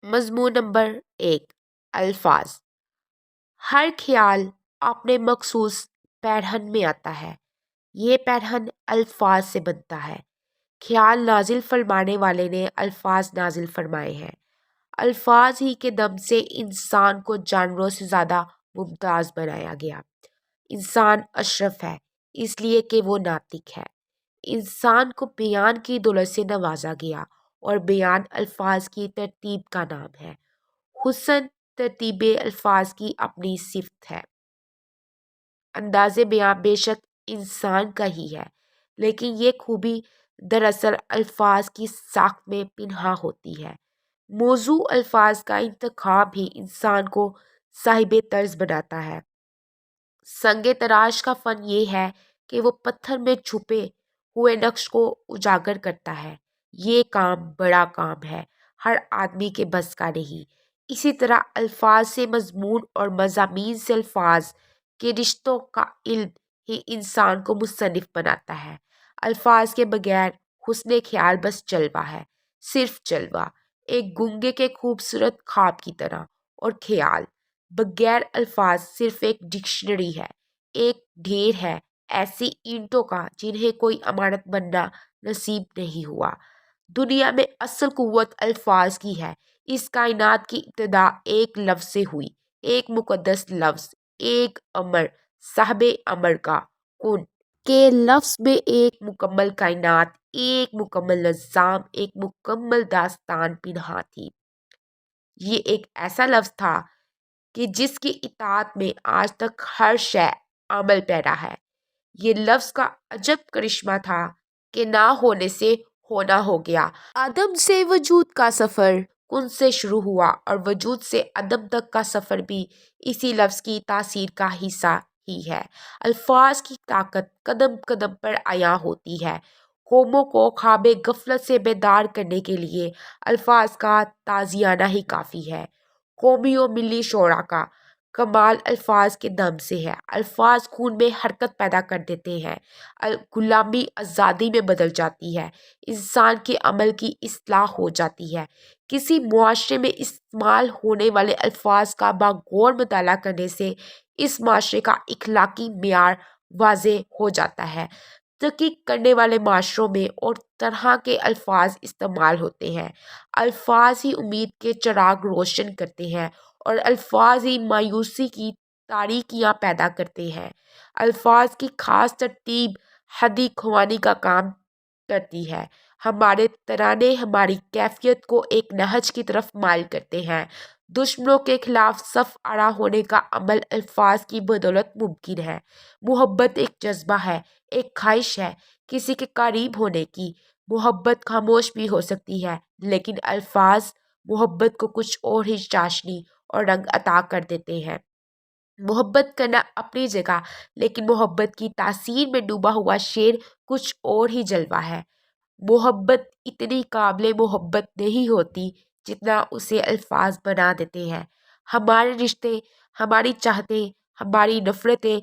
مضمون نمبر 1، الفاظ۔ ہر خیال اپنے مخصوص پیرہن میں آتا ہے۔ یہ پیرہن الفاظ سے بنتا ہے۔ خیال نازل فرمانے والے نے الفاظ نازل فرمائے ہیں۔ الفاظ ہی کے دم سے انسان کو جانوروں سے زیادہ ممتاز بنایا گیا۔ انسان اشرف ہے اس لیے کہ وہ ناطق ہے۔ انسان کو بیان کی دولت سے نوازا گیا اور بیان الفاظ کی ترتیب کا نام ہے۔ حسن ترتیب الفاظ کی اپنی صفت ہے۔ انداز بیاں بے شک انسان کا ہی ہے، لیکن یہ خوبی دراصل الفاظ کی ساخت میں پنہاں ہوتی ہے۔ موضوع الفاظ کا انتخاب ہی انسان کو صاحب طرز بناتا ہے۔ سنگ تراش کا فن یہ ہے کہ وہ پتھر میں چھپے ہوئے نقش کو اجاگر کرتا ہے۔ یہ کام بڑا کام ہے، ہر آدمی کے بس کا نہیں۔ اسی طرح الفاظ سے مضمون اور مضامین سے الفاظ کے رشتوں کا علم ہی انسان کو مصنف بناتا ہے۔ الفاظ کے بغیر حسن خیال بس جلوہ ہے، صرف جلوہ، ایک گونگے کے خوبصورت خواب کی طرح۔ اور خیال بغیر الفاظ صرف ایک ڈکشنری ہے، ایک ڈھیر ہے ایسی اینٹوں کا جنہیں کوئی امانت بننا نصیب نہیں ہوا۔ دنیا میں اصل قوت الفاظ کی ہے۔ اس کائنات کی ابتدا ایک لفظ سے ہوئی، ایک مقدس لفظ، ایک امر، صاحب امر کا، کن کے لفظ میں ایک مکمل کائنات، ایک مکمل نظام، ایک مکمل داستان پنہاں تھی۔ یہ ایک ایسا لفظ تھا کہ جس کی اطاعت میں آج تک ہر شے عمل پیرا ہے۔ یہ لفظ کا عجب کرشمہ تھا کہ نہ ہونے سے ہونا ہو گیا۔ عدم سے وجود کا سفر کن سے شروع ہوا اور وجود سے عدم تک کا سفر بھی اسی لفظ کی تاثیر کا حصہ ہی ہے۔ الفاظ کی طاقت قدم قدم پر عیاں ہوتی ہے۔ قوموں کو خواب غفلت سے بیدار کرنے کے لیے الفاظ کا تازیانہ ہی کافی ہے۔ قومی و ملی شعور کا کمال الفاظ کے دم سے ہے۔ الفاظ خون میں حرکت پیدا کر دیتے ہیں، غلامی آزادی میں بدل جاتی ہے، انسان کے عمل کی اصلاح ہو جاتی ہے۔ کسی معاشرے میں استعمال ہونے والے الفاظ کا باغور مطالعہ کرنے سے اس معاشرے کا اخلاقی معیار واضح ہو جاتا ہے۔ تحقیق کرنے والے معاشروں میں اور طرح کے الفاظ استعمال ہوتے ہیں۔ الفاظ ہی امید کے چراغ روشن کرتے ہیں اور الفاظ ہی مایوسی کی تاریکیاں پیدا کرتے ہیں۔ الفاظ کی خاص ترتیب حدی خوانی کا کام کرتی ہے۔ ہمارے ترانے ہماری کیفیت کو ایک نہج کی طرف مائل کرتے ہیں۔ دشمنوں کے خلاف صف آرا ہونے کا عمل الفاظ کی بدولت ممکن ہے۔ محبت ایک جذبہ ہے، ایک خواہش ہے کسی کے قریب ہونے کی۔ محبت خاموش بھی ہو سکتی ہے، لیکن الفاظ محبت کو کچھ اور ہی چاشنی اور رنگ عطا کر دیتے ہیں۔ محبت کرنا اپنی جگہ، لیکن محبت کی تاثیر میں ڈوبا ہوا شعر کچھ اور ہی جلوہ ہے۔ محبت اتنی قابل محبت نہیں ہوتی جتنا اسے الفاظ بنا دیتے ہیں۔ ہمارے رشتے، ہماری چاہتیں، ہماری نفرتیں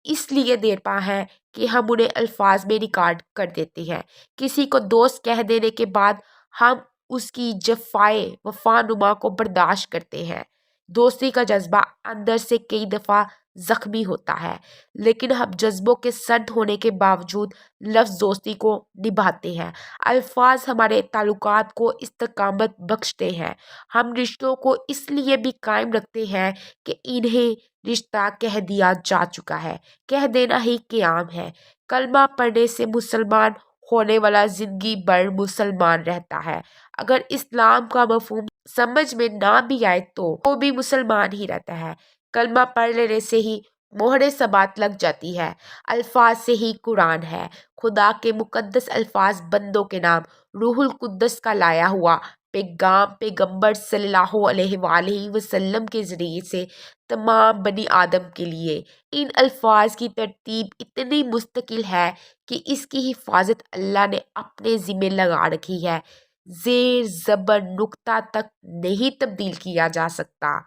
اس لیے دیرپا ہیں کہ ہم انہیں الفاظ میں ریکارڈ کر دیتے ہیں۔ کسی کو دوست کہہ دینے کے بعد ہم اس کی جفائے وفا نما کو برداشت کرتے ہیں۔ دوستی کا جذبہ اندر سے کئی دفعہ زخمی ہوتا ہے، لیکن ہم جذبوں کے سرد ہونے کے باوجود لفظ دوستی کو نبھاتے ہیں۔ الفاظ ہمارے تعلقات کو استقامت بخشتے ہیں۔ ہم رشتوں کو اس لیے بھی قائم رکھتے ہیں کہ انہیں رشتہ کہہ دیا جا چکا ہے، کہہ دینا ہی قیام ہے۔ کلمہ پڑھنے سے مسلمان ہونے والا زندگی بھر مسلمان رہتا ہے۔ اگر اسلام کا مفہوم سمجھ میں نہ بھی آئے تو بھی مسلمان ہی رہتا ہے۔ کلمہ پڑھ لینے سے ہی مہر ثبات لگ جاتی ہے۔ الفاظ سے ہی قرآن ہے۔ خدا کے مقدس الفاظ بندوں کے نام روح القدس کا لایا ہوا پیغام پیغمبر صلی اللہ علیہ وآلہ وسلم کے ذریعے سے تمام بنی آدم کے لیے۔ ان الفاظ کی ترتیب اتنی مستقل ہے کہ اس کی حفاظت اللہ نے اپنے ذمہ لگا رکھی ہے۔ زیر زبر نقطہ تک نہیں تبدیل کیا جا سکتا۔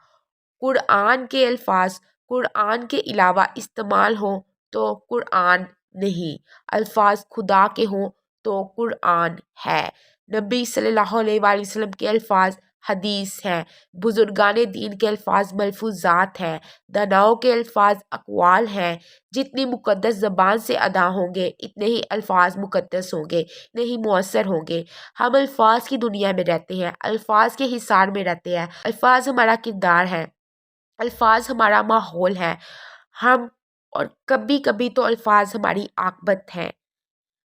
قرآن کے الفاظ قرآن کے علاوہ استعمال ہوں تو قرآن نہیں، الفاظ خدا کے ہوں تو قرآن ہے۔ نبی صلی اللہ علیہ وآلہ وسلم کے الفاظ حدیث ہیں، بزرگان دین کے الفاظ ملفوظات ہیں، داناؤں کے الفاظ اقوال ہیں۔ جتنی مقدس زبان سے ادا ہوں گے اتنے ہی الفاظ مقدس ہوں گے، اتنے ہی مؤثر ہوں گے۔ ہم الفاظ کی دنیا میں رہتے ہیں، الفاظ کے حصار میں رہتے ہیں۔ الفاظ ہمارا کردار ہے، الفاظ ہمارا ماحول ہے، ہم اور کبھی کبھی تو الفاظ ہماری عاقبت ہیں۔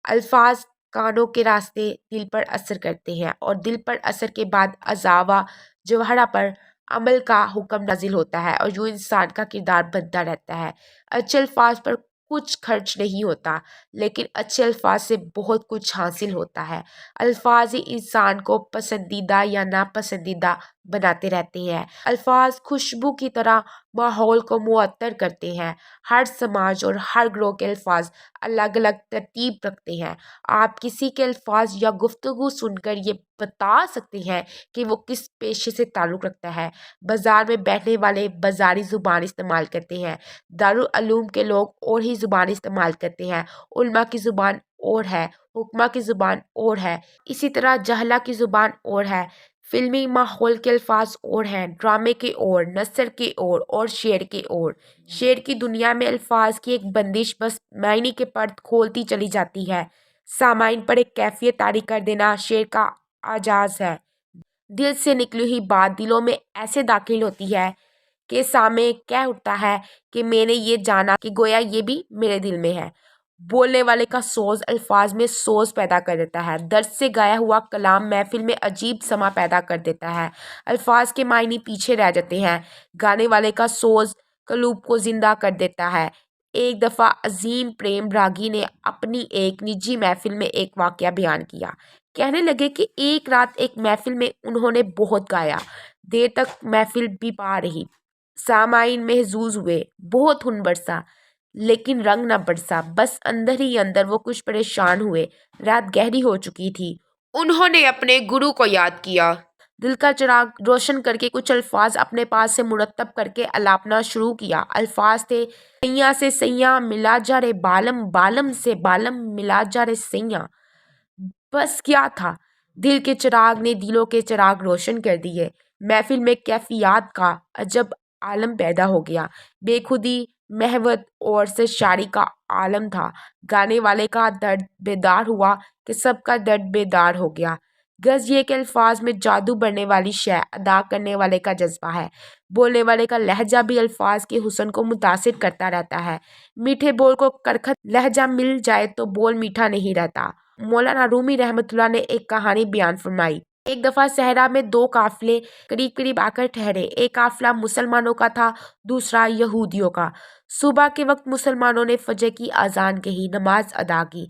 الفاظ کانوں کے راستے دل پر اثر کرتے ہیں اور دل پر اثر کے بعد اعضاء جوہرہ پر عمل کا حکم نازل ہوتا ہے اور یوں انسان کا کردار بنتا رہتا ہے۔ اچھے الفاظ پر کچھ خرچ نہیں ہوتا، لیکن اچھے الفاظ سے بہت کچھ حاصل ہوتا ہے۔ الفاظ ہی انسان کو پسندیدہ یا ناپسندیدہ بناتے رہتے ہیں۔ الفاظ خوشبو کی طرح ماحول کو معطر کرتے ہیں۔ ہر سماج اور ہر گروہ کے الفاظ الگ الگ ترتیب رکھتے ہیں۔ آپ کسی کے الفاظ یا گفتگو سن کر یہ بتا سکتے ہیں کہ وہ کس پیشے سے تعلق رکھتا ہے۔ بازار میں بیٹھنے والے بازاری زبان استعمال کرتے ہیں، دارالعلوم کے لوگ اور ہی زبان استعمال کرتے ہیں، علماء کی زبان اور ہے، حکماء کی زبان اور ہے، اسی طرح جہلہ کی زبان اور ہے۔ فلمی ماحول کے الفاظ اور ہیں، ڈرامے کے اور، نثر کے اور شعر کے اور۔ شعر کی دنیا میں الفاظ کی ایک بندش بس معنی کے پرد کھولتی چلی جاتی ہے۔ سامعین پر ایک کیفیت طاری کر دینا شعر کا اعجاز ہے۔ دل سے نکلی ہوئی بات دلوں میں ایسے داخل ہوتی ہے کہ سامع کہہ اٹھتا ہے کہ میں نے یہ جانا کہ گویا یہ بھی میرے دل میں ہے۔ بولنے والے کا سوز الفاظ میں سوز پیدا کر دیتا ہے۔ درد سے گایا ہوا کلام محفل میں عجیب سما پیدا کر دیتا ہے۔ الفاظ کے معنی پیچھے رہ جاتے ہیں، گانے والے کا سوز قلوب کو زندہ کر دیتا ہے۔ ایک دفعہ عظیم پریم راگی نے اپنی ایک نجی محفل میں ایک واقعہ بیان کیا۔ کہنے لگے کہ ایک رات ایک محفل میں انہوں نے بہت گایا، دیر تک محفل بھی پا رہی، سامعین محظوظ ہوئے، بہت خون برسا، لیکن رنگ نہ برسا، بس اندر ہی اندر وہ کچھ پریشان ہوئے۔ رات گہری ہو چکی تھی، انہوں نے اپنے گرو کو یاد کیا، دل کا چراغ روشن کر کے کچھ الفاظ اپنے پاس سے مرتب کر کے الاپنا شروع کیا۔ الفاظ تھے، سیاں سے سیاں ملا جا رے بالم، بالم سے بالم ملا جا رے سیاں۔ بس کیا تھا، دل کے چراغ نے دلوں کے چراغ روشن کر دیے۔ محفل میں کیفیات کا عجب عالم پیدا ہو گیا، بے خودی، محبت اور سرشاری کا عالم تھا۔ گانے والے کا درد بیدار ہوا کہ سب کا درد بیدار ہو گیا۔ غرض یہ کہ الفاظ میں جادو بھرنے والی شے ادا کرنے والے کا جذبہ ہے۔ بولنے والے کا لہجہ بھی الفاظ کے حسن کو متاثر کرتا رہتا ہے۔ میٹھے بول کو کرکھت لہجہ مل جائے تو بول میٹھا نہیں رہتا۔ مولانا رومی رحمۃ اللہ نے ایک کہانی بیان فرمائی۔ ایک دفعہ صحرا میں دو قافلے قریب قریب آ کر ٹھہرے۔ ایک قافلہ مسلمانوں کا تھا، دوسرا یہودیوں کا۔ صبح کے وقت مسلمانوں نے فجر کی اذان کہی، نماز ادا کی۔